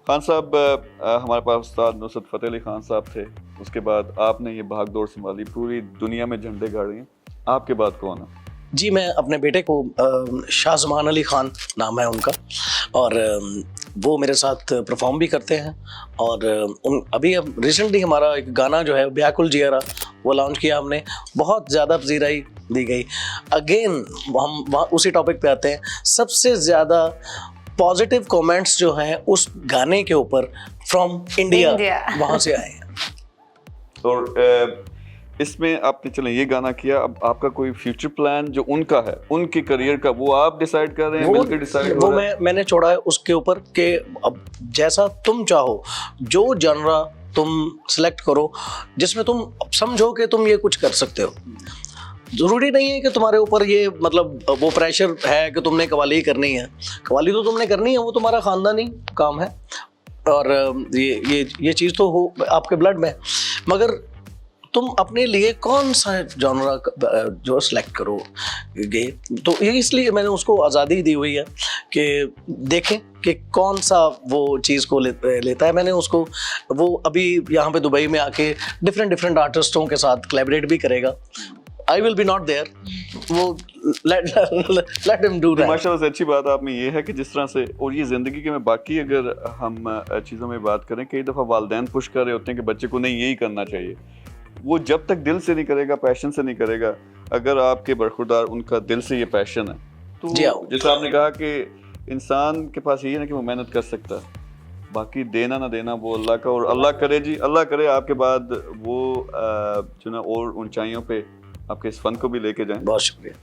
खान साहब, हमारे पास उस्ताद नुसरत फ़तेह अली खान साहब थे, उसके बाद आपने ये भाग दौड़ संभाली, पूरी दुनिया में झंडे गाड़ रही हैं, आपके बाद कौन है? जी, मैं अपने बेटे को शाहजमान अली खान नाम है उनका, और वो मेरे साथ परफॉर्म भी करते हैं। और अभी अब रिसेंटली हमारा एक गाना जो है ब्याकुल जियरा वो लॉन्च किया हमने, बहुत ज़्यादा पजीराई दी गई। अगेन हम वहाँ उसी टॉपिक पे आते हैं, सबसे ज़्यादा पॉजिटिव कमेंट्स जो हैं उस गाने के ऊपर फ्रॉम इंडिया वहाँ से आए हैं। और इसमें आपने चलें ये गाना किया, अब आपका कोई फ्यूचर प्लान जो उनका है, उनके करियर का, वो आप डिसाइड कर रहे हैं, मिलकर डिसाइड वो मैंने छोड़ा है उसके ऊपर कि अब जैसा तुम चाहो, जो जनरा तुम सिलेक्ट करो जिसमें तुम समझो कि तुम ये कुछ कर सकते हो। ज़रूरी नहीं है कि तुम्हारे ऊपर ये मतलब वो प्रेशर है कि तुमने कवाली ही करनी है। कवाली तो तुमने करनी है, वो तुम्हारा ख़ानदानी काम है, और ये चीज़ तो हो आपके ब्लड में। मगर तुम अपने लिए कौन सा जॉनरा जो सिलेक्ट करोगे, तो ये इसलिए मैंने उसको आज़ादी दी हुई है कि देखें कि कौन सा वो चीज़ को लेता है। मैंने उसको, वो अभी यहाँ पे दुबई में आके डिफरेंट आर्टिस्टों के साथ कोलैबोरेट भी करेगा। I will be not there, वो let him do that। माशाल्लाह से अच्छी बात आप में ये है कि जिस तरह से, और ये ज़िंदगी के में बाकी अगर हम चीज़ों में बात करें, कई दफ़ा वालिदैन पुश कर रहे होते हैं कि बच्चे को नहीं यही करना चाहिए, वो जब तक दिल से नहीं करेगा, पैशन से नहीं करेगा, अगर आपके बरखुरदार उनका दिल से ये पैशन है, तो जैसे आपने कहा कि इंसान के पास यही है ना कि वो मेहनत कर सकता है, बाकी देना ना देना वो अल्लाह का। और अल्लाह करे जी, अल्लाह करे आपके बाद वो जो ना और ऊंचाइयों पे आपके इस फन को भी लेके जाएं। बहुत शुक्रिया।